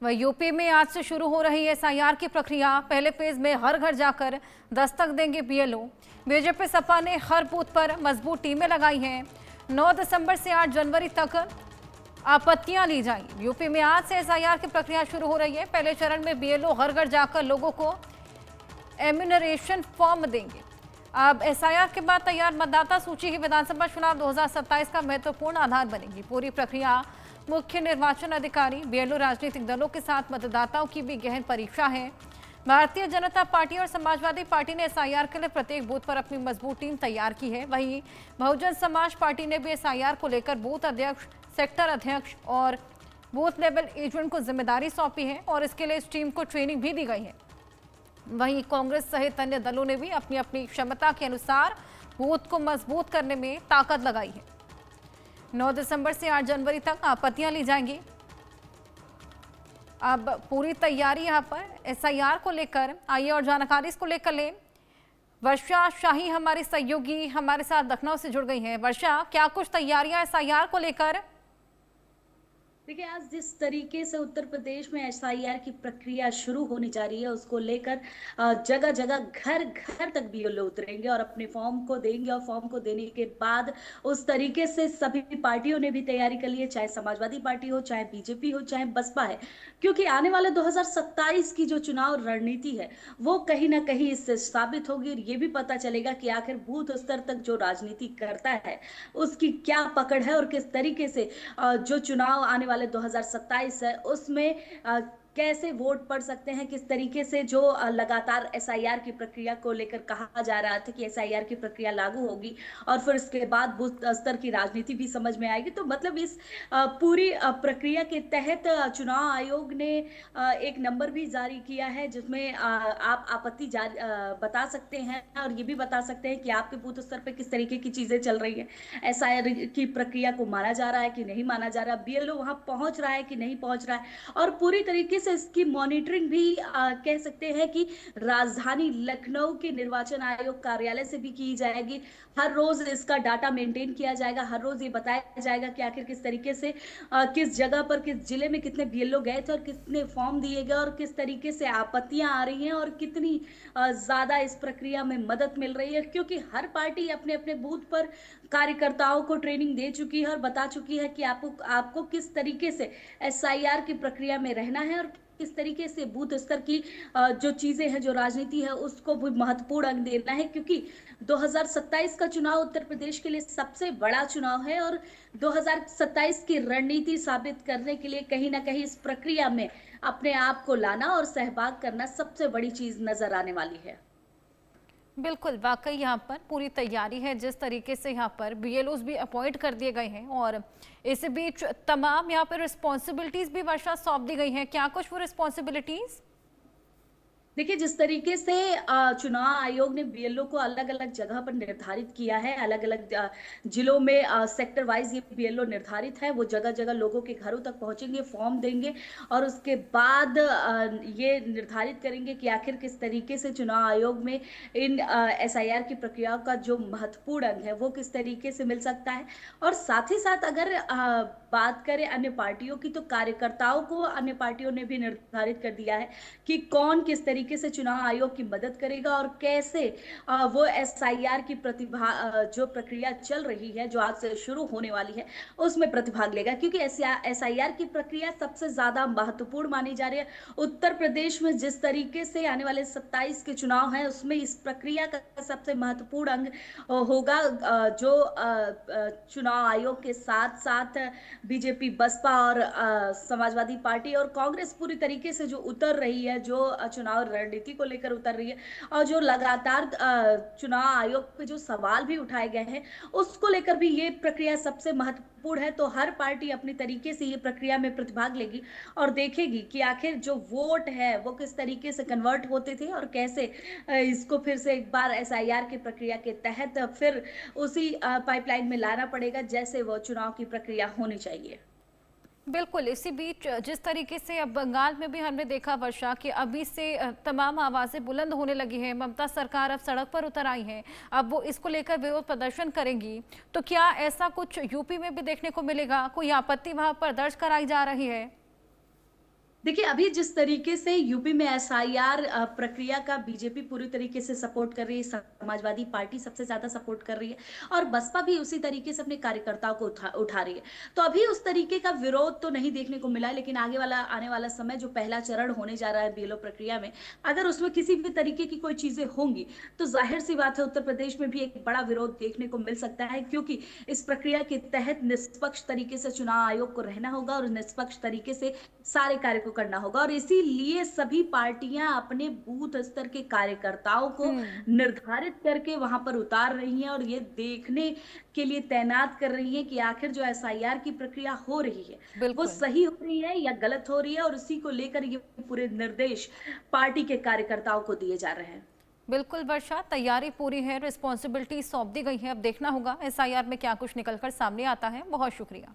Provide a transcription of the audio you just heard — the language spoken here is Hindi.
वह यूपी में आज से शुरू हो रही एसआईआर की प्रक्रिया। पहले फेज में हर घर जाकर दस्तक देंगे बीएलओ। बीजेपी सपा ने हर बूथ पर मजबूत टीमें लगाई हैं। 9 दिसंबर से 8 जनवरी तक आपत्तियां ली जाएंगी। यूपी में आज से एसआईआर की प्रक्रिया शुरू हो रही है। पहले चरण में बीएलओ हर घर जाकर लोगों को एम्यूनरेशन फॉर्म देंगे। अब एसआईआर के बाद तैयार मतदाता सूची ही विधानसभा चुनाव 2027 का महत्वपूर्ण आधार बनेगी। पूरी प्रक्रिया मुख्य निर्वाचन अधिकारी, बीएलओ, राजनीतिक दलों के साथ मतदाताओं की भी गहन परीक्षा है। भारतीय जनता पार्टी और समाजवादी पार्टी ने एसआईआर के लिए प्रत्येक बूथ पर अपनी मजबूत टीम तैयार की है। वहीं बहुजन समाज पार्टी ने भी एसआईआर को लेकर बूथ अध्यक्ष, सेक्टर अध्यक्ष और बूथ लेवल एजेंट को जिम्मेदारी सौंपी है और इसके लिए इस टीम को ट्रेनिंग भी दी गई है। वहीं कांग्रेस सहित अन्य दलों ने भी अपनी अपनी क्षमता के अनुसार बूथ को मजबूत करने में ताकत लगाई है। 9 दिसंबर से 8 जनवरी तक आपत्तियां ली जाएंगी। अब पूरी तैयारी यहां पर एसआईआर को लेकर, आइए और जानकारी इसको लेकर लें। वर्षा शाही हमारी सहयोगी हमारे साथ लखनऊ से जुड़ गई हैं। वर्षा, क्या कुछ तैयारियां एसआईआर को लेकर? देखिए, आज जिस तरीके से उत्तर प्रदेश में एसआईआर की प्रक्रिया शुरू होने जा रही है, उसको लेकर जगह जगह घर घर तक बीएलओ उतरेंगे और अपने फॉर्म को देंगे और फॉर्म को देने के बाद उस तरीके से सभी पार्टियों ने भी तैयारी कर ली है, चाहे समाजवादी पार्टी हो, चाहे बीजेपी हो, चाहे बसपा है, क्योंकि आने वाले 2027 की जो चुनाव रणनीति है वो कहीं ना कहीं इससे साबित होगी और ये भी पता चलेगा कि आखिर बूथ स्तर तक जो राजनीति करता है उसकी क्या पकड़ है और किस तरीके से जो चुनाव आने वाले 2027 है उसमें कैसे वोट पड़ सकते हैं, किस तरीके से जो लगातार एसआईआर की प्रक्रिया को लेकर कहा जा रहा था कि एसआईआर की प्रक्रिया लागू होगी और फिर इसके बाद बूथ स्तर की राजनीति भी समझ में आएगी। तो मतलब इस पूरी प्रक्रिया के तहत चुनाव आयोग ने एक नंबर भी जारी किया है जिसमें आप आपत्ति बता सकते हैं और ये भी बता सकते हैं कि आपके बूथ स्तर पर किस तरीके की चीजें चल रही है, एसआईआर की प्रक्रिया को माना जा रहा है कि नहीं माना जा रहा, बीएलओ वहां पहुंच रहा है कि नहीं पहुंच रहा है और पूरी तरीके से इसकी मॉनिटरिंग भी कह सकते हैं कि राजधानी लखनऊ के निर्वाचन आयोग कार्यालय से भी की जाएगी। हर रोज इसका डाटा मेंटेन किया जाएगा, हर रोज ये बताया जाएगा कि आखिर किस तरीके से किस जगह पर, किस जिले में कितने बीएलओ गए थे और कितने फॉर्म दिए गए और किस तरीके से आपत्तियां आ रही हैं और कितनी ज्यादा इस प्रक्रिया में मदद मिल रही है, क्योंकि हर पार्टी अपने अपने बूथ पर कार्यकर्ताओं को ट्रेनिंग दे चुकी है और बता चुकी है कि आपको किस तरीके से एसआईआर की प्रक्रिया में रहना है और किस तरीके से बूथ स्तर की जो चीजें हैं, जो राजनीति है, उसको भी महत्वपूर्ण अंक देना है, क्योंकि 2027 का चुनाव उत्तर प्रदेश के लिए सबसे बड़ा चुनाव है और 2027 की रणनीति साबित करने के लिए कहीं ना कहीं इस प्रक्रिया में अपने आप को लाना और सहभाग करना सबसे बड़ी चीज नजर आने वाली है। बिल्कुल, वाकई यहाँ पर पूरी तैयारी है। जिस तरीके से यहाँ पर बीएलओज भी अपॉइंट कर दिए गए हैं और इस बीच तमाम यहाँ पर रिस्पॉन्सिबिलिटीज भी वर्षा सौंप दी गई हैं। क्या कुछ वो रिस्पॉन्सिबिलिटीज? देखिए, जिस तरीके से चुनाव आयोग ने बीएलओ को अलग अलग जगह पर निर्धारित किया है, अलग अलग जिलों में सेक्टर वाइज ये बीएलओ निर्धारित है, वो जगह जगह लोगों के घरों तक पहुंचेंगे, फॉर्म देंगे और उसके बाद ये निर्धारित करेंगे कि आखिर किस तरीके से चुनाव आयोग में इन एसआईआर की प्रक्रिया का जो महत्वपूर्ण अंग है वो किस तरीके से मिल सकता है। और साथ ही साथ अगर बात करें अन्य पार्टियों की, तो कार्यकर्ताओं को अन्य पार्टियों ने भी निर्धारित कर दिया है कि कौन किस तरीके से चुनाव आयोग की मदद करेगा और कैसे वो एसआईआर की जो प्रक्रिया चल रही है, जो आज से शुरू होने वाली है, उसमें प्रतिभाग लेगा, क्योंकि एसआईआर की प्रक्रिया सबसे ज्यादा महत्वपूर्ण मानी जा रही है। उत्तर प्रदेश में जिस तरीके से आने वाले 27 के चुनाव हैं उसमें इस प्रक्रिया का सबसे महत्वपूर्ण अंग होगा, जो चुनाव आयोग के साथ साथ बीजेपी, बसपा और समाजवादी पार्टी और कांग्रेस पूरी तरीके से जो उतर रही है, जो चुनाव रणनीति को लेकर उतर रही है और जो लगातार चुनाव आयोग पे जो सवाल भी उठाए गए हैं उसको लेकर भी ये प्रक्रिया सबसे महत्वपूर्ण है। तो हर पार्टी अपनी तरीके से ये प्रक्रिया में प्रतिभाग लेगी और देखेगी कि आखिर जो वोट है वो किस तरीके से कन्वर्ट होते थे और कैसे इसको फिर से एक बार एसआईआर की प्रक्रिया के तहत फिर उसी पाइपलाइन में लाना पड़ेगा जैसे वो चुनाव की प्रक्रिया होनी चाहिए। बिल्कुल, इसी बीच जिस तरीके से अब बंगाल में भी हमने देखा वर्षा कि अभी से तमाम आवाज़ें बुलंद होने लगी हैं। ममता सरकार अब सड़क पर उतर आई हैं, अब वो इसको लेकर विरोध प्रदर्शन करेंगी। तो क्या ऐसा कुछ यूपी में भी देखने को मिलेगा? कोई आपत्ति वहां पर दर्ज कराई जा रही है? देखिए, अभी जिस तरीके से यूपी में एसआईआर प्रक्रिया का बीजेपी पूरी तरीके से सपोर्ट कर रही है, समाजवादी पार्टी सबसे ज़्यादा सपोर्ट कर रही है और बसपा भी उसी तरीके से अपने कार्यकर्ताओं को उठा रही है। तो अभी उस तरीके का विरोध तो नहीं देखने को मिला है, लेकिन आने वाला समय जो पहला चरण होने जा रहा है बीएलओ प्रक्रिया में, अगर उसमें किसी भी तरीके की कोई चीज़ें होंगी, तो ज़ाहिर-सी बात है उत्तर प्रदेश में भी एक बड़ा विरोध देखने को मिल सकता है, क्योंकि इस प्रक्रिया के तहत निष्पक्ष तरीके से चुनाव आयोग को रहना होगा और निष्पक्ष तरीके से सारे कार्य को करना होगा और इसीलिए सभी पार्टियां अपने बूथ स्तर के कार्यकर्ताओं को हम्म। निर्धारित करके वहां पर उतार रही हैं और ये देखने के लिए तैनात कर रही हैं कि आखिर जो एसआईआर की प्रक्रिया हो रही है वो बिल्कुल। सही हो रही है या गलत हो रही है, और उसी को लेकर ये पूरे निर्देश पार्टी के कार्यकर्ताओं को दिए जा रहे हैं। बिल्कुल वर्षा, तैयारी पूरी है, रिस्पॉन्सिबिलिटी सौंप दी गई है। अब देखना होगा एसआईआर में क्या कुछ निकलकर सामने आता है। बहुत शुक्रिया।